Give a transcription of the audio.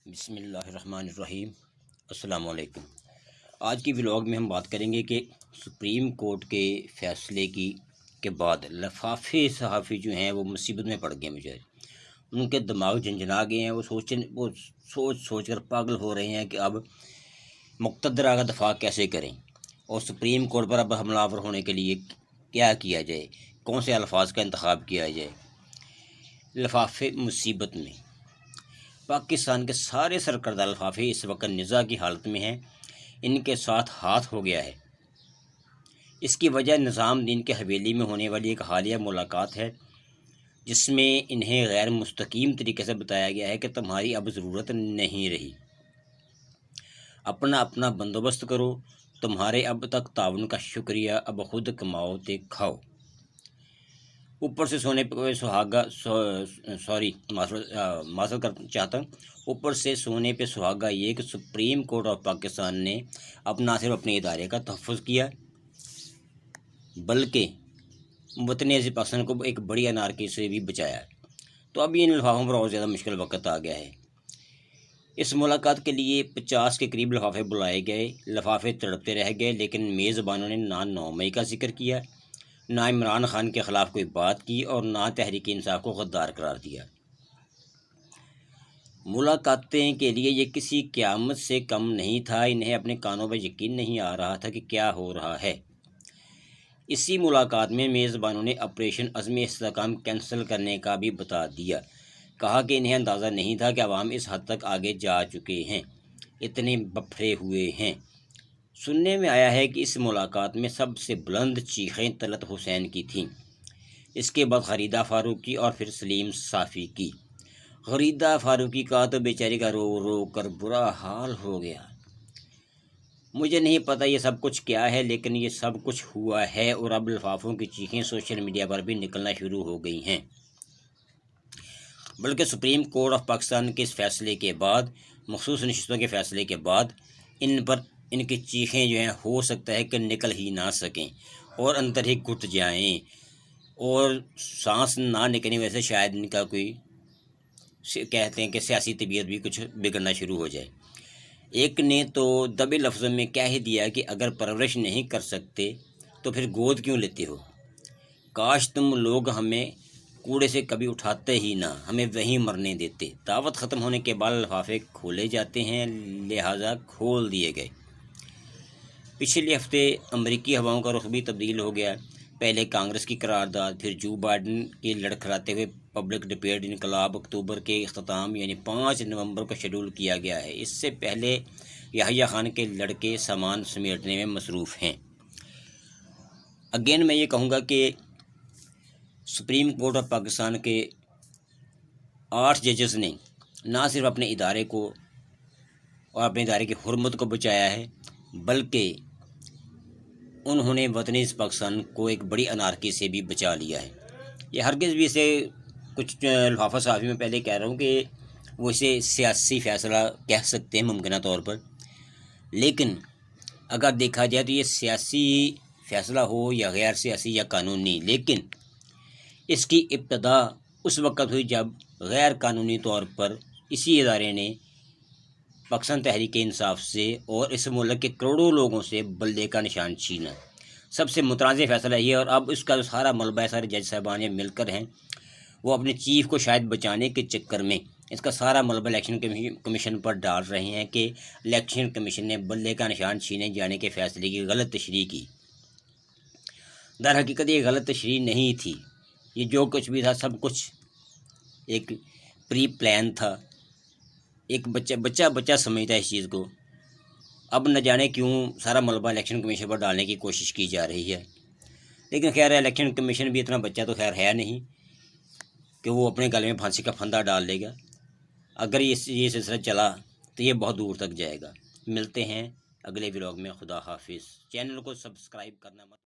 بسم اللہ الرحمن الرحیم۔ السلام علیکم۔ آج کی ولاگ میں ہم بات کریں گے کہ سپریم کورٹ کے فیصلے کے بعد لفافے صحافی جو ہیں وہ مصیبت میں پڑ گئے ہیں بیچارے۔ ان کے دماغ جھنجھنا گئے ہیں، وہ سوچ کر پاگل ہو رہے ہیں کہ اب مقتدرہ کا دفاع کیسے کریں اور سپریم کورٹ پر اب حملہ آور ہونے کے لیے کیا کیا جائے، کون سے الفاظ کا انتخاب کیا جائے۔ لفافے مصیبت میں، پاکستان کے سارے سرکردہ لفافے اس وقت نزاع کی حالت میں ہیں، ان کے ساتھ ہاتھ ہو گیا ہے۔ اس کی وجہ نظام دین کے حویلی میں ہونے والی ایک حالیہ ملاقات ہے، جس میں انہیں غیر مستقیم طریقے سے بتایا گیا ہے کہ تمہاری اب ضرورت نہیں رہی، اپنا اپنا بندوبست کرو، تمہارے اب تک تعاون کا شکریہ، اب خود کماؤ تے کھاؤ۔ اوپر سے سونے پہ سہاگا معذرت کرنا چاہتا ہوں، اوپر سے سونے پہ سہاگا یہ کہ سپریم کورٹ آف پاکستان نے اب نہ صرف اپنے ادارے کا تحفظ کیا بلکہ وطن عزیز پاکستان کو ایک بڑی انارکی سے بھی بچایا۔ تو اب ان لفافوں پر اور زیادہ مشکل وقت آ گیا ہے۔ اس ملاقات کے لیے 50 کے قریب لفافے بلائے گئے، لفافے تڑپتے رہ گئے، لیکن میزبانوں نے نہ 9 مئی کا ذکر کیا، نہ عمران خان کے خلاف کوئی بات کی اور نہ تحریک انصاف کو غدار قرار دیا۔ ملاقاتیں کے لیے یہ کسی قیامت سے کم نہیں تھا، انہیں اپنے کانوں پر یقین نہیں آ رہا تھا کہ کیا ہو رہا ہے۔ اسی ملاقات میں میزبانوں نے آپریشن عزم استحکام کینسل کرنے کا بھی بتا دیا، کہا کہ انہیں اندازہ نہیں تھا کہ عوام اس حد تک آگے جا چکے ہیں، اتنے بپھرے ہوئے ہیں۔ سننے میں آیا ہے کہ اس ملاقات میں سب سے بلند چیخیں طلعت حسین کی تھیں، اس کے بعد غریدہ فاروقی اور پھر سلیم صافی کی۔ غریدہ فاروقی کا تو بیچاری کا رو رو کر برا حال ہو گیا۔ مجھے نہیں پتہ یہ سب کچھ کیا ہے، لیکن یہ سب کچھ ہوا ہے اور اب لفافوں کی چیخیں سوشل میڈیا پر بھی نکلنا شروع ہو گئی ہیں۔ بلکہ سپریم کورٹ آف پاکستان کے اس فیصلے کے بعد، مخصوص نشستوں کے فیصلے کے بعد، ان کی چیخیں جو ہیں ہو سکتا ہے کہ نکل ہی نہ سکیں اور اندر ہی گھٹ جائیں، اور سانس نہ نکلنے وجہ سے شاید ان کا کوئی کہتے ہیں کہ سیاسی طبیعت بھی کچھ بگڑنا شروع ہو جائے۔ ایک نے تو دبے لفظوں میں کہہ ہی دیا کہ اگر پرورش نہیں کر سکتے تو پھر گود کیوں لیتے ہو، کاش تم لوگ ہمیں کوڑے سے کبھی اٹھاتے ہی نہ، ہمیں وہیں مرنے دیتے۔ دعوت ختم ہونے کے بعد لفافے کھولے جاتے ہیں، لہٰذا کھول دیے گئے۔ پچھلے ہفتے امریکی ہواؤں کا رخ بھی تبدیل ہو گیا، پہلے کانگریس کی قرارداد، پھر جو بائیڈن کی لڑکھڑاتے ہوئے پبلک ڈبیٹ انقلاب اکتوبر کے اختتام یعنی 5 نومبر کو شیڈول کیا گیا ہے۔ اس سے پہلے یحییٰ خان کے لڑکے سامان سمیٹنے میں مصروف ہیں۔ اگین میں یہ کہوں گا کہ سپریم کورٹ آف پاکستان کے 8 ججز نے نہ صرف اپنے ادارے کو اور اپنے ادارے کی حرمت کو بچایا ہے، بلکہ انہوں نے وطن پاکستان کو ایک بڑی انارکی سے بھی بچا لیا ہے۔ یہ ہرگز بھی اسے کچھ لفافہ صحافی میں پہلے کہہ رہا ہوں کہ وہ اسے سیاسی فیصلہ کہہ سکتے ہیں ممکنہ طور پر، لیکن اگر دیکھا جائے تو یہ سیاسی فیصلہ ہو یا غیر سیاسی یا قانونی، لیکن اس کی ابتدا اس وقت ہوئی جب غیر قانونی طور پر اسی ادارے نے پاکستان تحریک انصاف سے اور اس ملک کے کروڑوں لوگوں سے بلے کا نشان چھینا۔ سب سے متنازع فیصلہ یہ، اور اب اس کا جو سارا ملبہ ہے، سارے جج صاحبان مل کر ہیں، وہ اپنے چیف کو شاید بچانے کے چکر میں اس کا سارا ملبہ الیکشن کمیشن پر ڈال رہے ہیں کہ الیکشن کمیشن نے بلے کا نشان چھینے جانے کے فیصلے کی غلط تشریح کی۔ در حقیقت یہ غلط تشریح نہیں تھی، یہ جو کچھ بھی تھا سب کچھ ایک پری پلان تھا، ایک بچہ سمجھتا ہے اس چیز کو۔ اب نہ جانے کیوں سارا ملبہ الیکشن کمیشن پر ڈالنے کی کوشش کی جا رہی ہے، لیکن خیر الیکشن کمیشن بھی اتنا بچہ تو خیر ہے نہیں کہ وہ اپنے گلے میں پھانسی کا پھندا ڈال لے گا۔ اگر یہ سلسلہ چلا تو یہ بہت دور تک جائے گا۔ ملتے ہیں اگلے ولاگ میں، خدا حافظ۔ چینل کو سبسکرائب کرنا مت